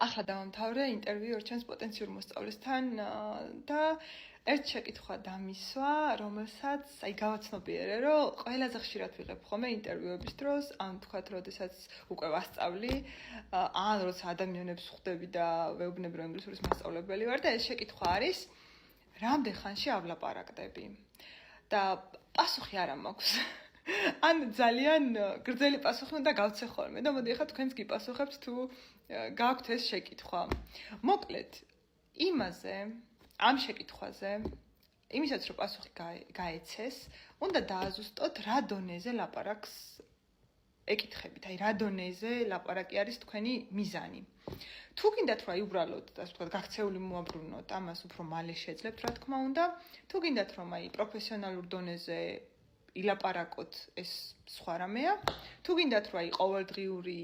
ახლა დავამთავრე ინტერვიუ ორ ჩემს პოტენციურ მოსწავლესთან და ერთ შეკითხვა დამისვა, რომელსაც გავაცნობიერე, რომ ყველაზე ხშირად ვიღებ ხოლმე ინტერვიუების დროს, ან თქვათ, როდესაც უკვე ვასწავლი, ან როცა ადამიანებს ხვდები და ვეუბნები, რომ ინგლისურის მასწავლებელი ვარ და ეს შეკითხვა არის, რამდენ ხანში ავლაპარაკდები? და პასუხი არ მაქვს. ან ძალიან გრძელი პასუხი უნდა გავცე ხოლმე და მოდი ახლა თქვენს გიპასუხებთ თუ გაქვთ ეს შეკითხვა. მოკლედ, იმაზე, ამ შეკითხვაზე, იმისაც რომ პასუხი გაეცეს, უნდა დააზუსტოთ რა დონეზე ლაპარაკს ეკითხებით, აი რა დონეზე ლაპარაკი არის თქვენი მიზანი. თუ გინდათ რომ აი უბრალოდ, ასე ვთქვათ, გაქცეული მოაბრუნოთ, ამას უფრო მალე შეძლებთ, რა თქმა უნდა. თუ გინდათ რომ აი პროფესიონალურ დონეზე ილაპარაკოთ, ეს სხვა რამეა. თუ გინდათ რომ აი ყოველდღიური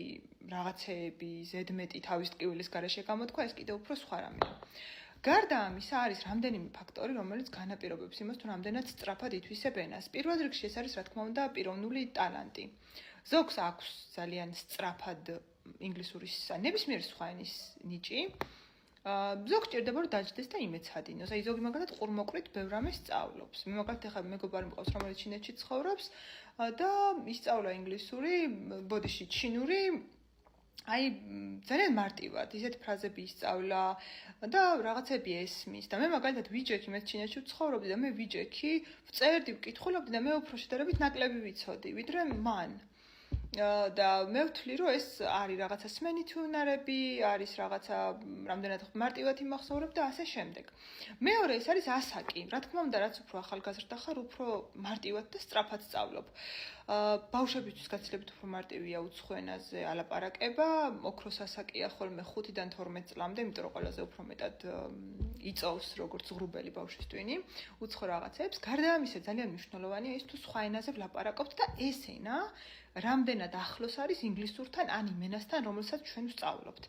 რაღაცეები ზედმეტი თავის ტკივილის გარეშე გამოთქვა, ეს კიდევ უფრო სხვა რამეა. გარდა ამისა არის რამდენიმე ფაქტორი, რომელიც განაპირობებს იმას, თუ რამდენად სწრაფად ითვისებ ენას. პირველ რიგში ეს არის, რა თქმა უნდა, პიროვნული ტალანტი. ზოგს აქვს ძალიან სწრაფად ინგლისურის ნებისმიერი სხვა ენის ნიჭი. ზოგს ჭირდება რომ დაჯდეს და იმეცადინოს. აი ზოგი მაგალითად ყურმოყრით ბევრ რამეს სწავლობს. მე მაგალითად ახლა მეგობარი მყავს, რომელიც ჩინეთში ცხოვრობს და ისწავლა ინგლისური, ბოდიში ჩინური. აი ძალიან მარტივად ისეთ ფრაზები ისწავლა და რაღაცები ესმის და მე მაგალითად ვიჯექი მე ჩინეთში ვცხოვრობდი და მე ვიჯექი ვწერდი ვკითხულობდი და მე უფრო შედარებით ნაკლები ვიცოდი ვიდრე მან და მე ვთვლი რომ ეს არის რაღაცა სმენითი უნარები არის რაღაცა რამდენად მარტივად იმახსოვრებ და ასე შემდეგ მეორე ეს არის ასაკი რა თქმა უნდა რაც უფრო ახალგაზრდა ხარ უფრო მარტივად და სწრაფად სწავლობ ბავშვებისთვის გაცილებით უფრო მარტივია უცხო ენაზე ალაპარაკება ოქროს ასაკია ხოლმე 5-დან 12 წლამდე იმიტომ რომ ყველაზე უფრო მეტად იწოვს როგორც ღრუბელი ბავშვის ტვინი უცხო რაღაცებს გარდა ამისა ძალიან მნიშვნელოვანია ის თუ სხვა ენაზე ვლაპარაკობთ და ეს ენა რამდენად ახლოს არის ინგლისურთან ან იმ ენასთან რომელსაც ჩვენ ვსწავლობთ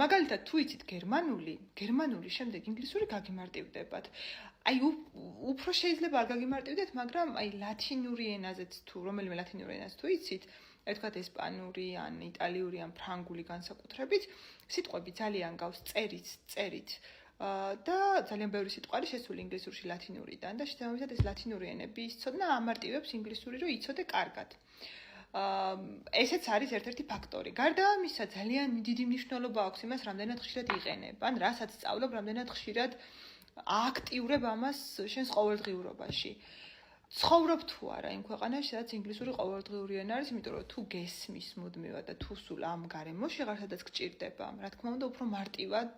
მაგალითად თუ იცით გერმანული შემდეგ ინგლისური გაგიმარტივდებათ აი უფრო შეიძლება არ გაგიმარტივდეთ მაგრამ აი ლათინური ენაზეც თუ რომელიმე ლათინური ენას თუ იცით აი თქვათ ესპანური ან იტალიური ან ფრანგული განსაკუთრებით სიტყვები ძალიან გავს წერით და ძალიან ბევრი სიტყვა არის შესული ინგლისურში ლათინურიდან და შესაბამისად ეს ლათინური ენების ცოდნა ამარტივებს ინგლისური რომ იცოდე კარგად ესეც არის ერთ-ერთი ფაქტორი. გარდა ამისა, ძალიან დიდი მნიშვნელობა აქვს იმას, რამდენად ხშირად იყენებ, ან რასაც სწავლობ, რამდენად ხშირად აქტიურებ ამას შენს ყოველდღიურობაში. ცხოვრობ თუ არა იმ ქვეყანაში, სადაც ინგლისური ყოველდღიური ენა არის, იმიტომ რომ თუ გესმის მუდმივად და თუ სულ ამ გარემოში ხარ, სადაც გჭირდება, რა თქმა უნდა, უფრო მარტივად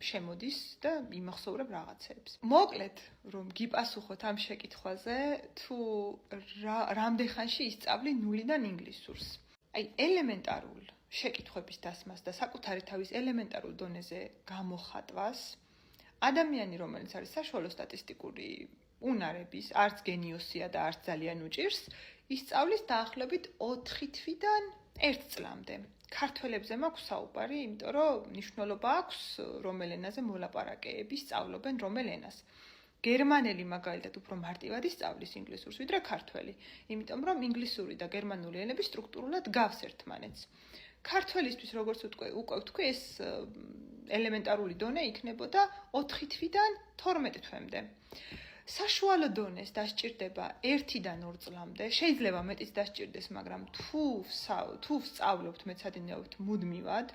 შემოდის და იმახსოვრებ რაღაცებს. მოკლედ, რომ გიპასუხოთ ამ შეკითხვაზე, თუ რამდენ ხანში ისწავლი ნულიდან ინგლისურს. აი, ელემენტარულ შეკითხვების დასმას და საკუთარი თავის ელემენტარულ დონეზე გამოხატვას, ადამიანი, რომელიც არის საშუალო სტატისტიკური უნარების, არც გენიოსია და არც ძალიან უჭირს, ისწავლის დაახლოებით 4 თვიდან 1 წლამდე. ქართველებზე მაქვს საუბარი, იმიტომ რომ მნიშვნელობა აქვს რომელ ენაზე მოლაპარაკეები სწავლობენ რომელ ენას. გერმანელი მაგალითად უფრო მარტივად ისწავლის ინგლისურს ვიდრე ქართველი, იმიტომ რომ ინგლისური და გერმანული ენები სტრუქტურულად გავს ერთმანეთს. ქართველისთვის როგორც უკვე ვთქვი, ეს ელემენტარული დონე იქნებოდა 4 თვიდან 12 თვემდე. საშუალო დონეს დასჭირდება 1-დან 2 წლამდე, შეიძლება მეტიც დასჭირდეს, მაგრამ თუ ვსწავლობთ მეცადინეობთ მუდმივად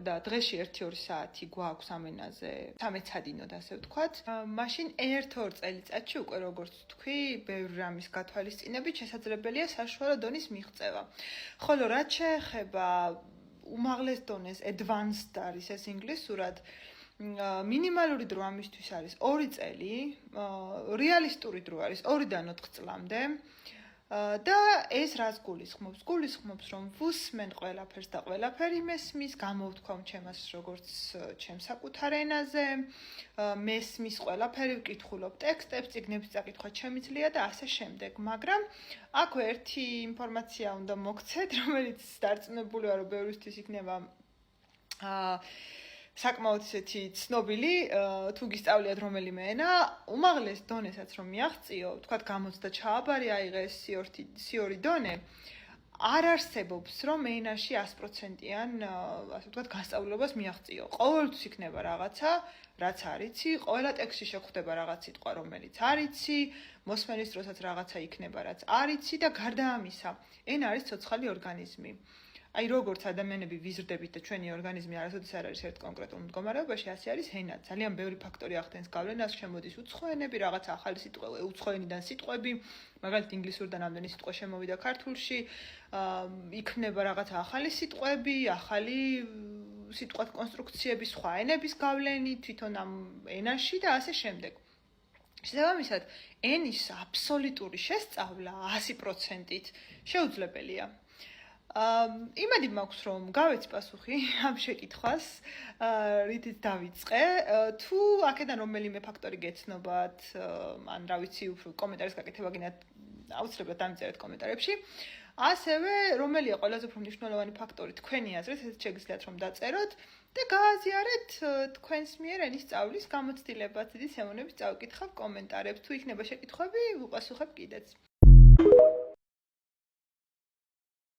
და დღეში 1-2 საათი გვაქვს ამ ენაზე, სამეცადინოდ ასე ვთქვათ, მაშინ 1-2 წელიწადში უკვე როგორც ვთქვი, ბევრი რამის გათვალისწინებით შესაძლებელია საშუალო დონის მიღწევა. ხოლო რაც შეეხება უმაღლეს დონეს, advanced არის ეს ინგლისურად, მინიმალური დრო ამისთვის არის 2 წელი, რეალისტური დრო არის 2-დან 4 წლამდე და ეს რას გულისხმობს? გულისხმობს, რომ ვუსმენ ყველაფერს და ყველაფერი მესმის, გამოვთქვამ ჩემას როგორც ჩემს საკუთარ ენაზე, მესმის ყველაფერი, ვკითხულობ ტექსტებს, წიგნების წაკითხვა შემიძლია და ასე შემდეგ, მაგრამ აქვე ერთი ინფორმაცია უნდა მოგცეთ, რომელიც დარწმუნებული ვარ, რომ ბევრისთვის იქნება საკმაოდ ისეთი ცნობილი, თუ გისწავლიათ რომელიმე ენა, უმაღლეს დონესაც რომ მიაღწიო, თქვათ 60 ჩააბარე აიღე C2 დონე, არ არსებობს, რომ ენაში 100%-იან, ასე ვთქვათ, გასწავლებას მიაღწიო. ყოველთვის იქნება რაღაცა, რაც არიცი, ყველა ტექსტში შეხვდება რაღაც სიტყვა, რომელიც არიცი, მოსმენის დროსაც რაღაცა იქნება, რაც არიცი და გარდა ამისა, ენა არის ცოცხალი ორგანიზმი. აი როგორც ადამიანები ვიზრდებით და ჩვენი ორგანიზმი არასოდეს არ არის ერთ კონკრეტულ მდგომარეობაში, ასე არის ენა. ძალიან ბევრი ფაქტორი ახდენს გავლენას, შემოდის უცხო ენები, რაღაცა ახალი სიტყვა, უცხო ენიდან სიტყვები, მაგალითად ინგლისურიდან ამდენი სიტყვა შემოვიდა ქართულში, იქმნება რაღაცა ახალი სიტყვები, ახალი სიტყვათ კონსტრუქციები, სხვა ენების გავლენით, თვითონ ამ ენაში და ასე შემდეგ. შესაბამისად, ენის აბსოლუტური შესწავლა 100%-ით შეუძლებელია. იმედი მაქვს, რომ გავეც პასუხი ამ შეკითხვას, რითიც დავიწყე. თუ აქედან რომელიმე ფაქტორი გეცნობათ, ან რა ვიცი, უფრო კომენტარის გაკეთება გინდათ, აუცილებლად დამიწერეთ კომენტარებში. ასევე, რომელია ყველაზე უფრო მნიშვნელოვანი ფაქტორი თქვენი აზრით, ესეც შეგიძლიათ რომ დაწეროთ და გააზიარეთ თქვენს მიერ ენის სწავლის გამოცდილებას. დიდი სიამოვნებით წავიკითხავ კომენტარებს. თუ იქნება შეკითხვები, ვუპასუხებ კიდეც.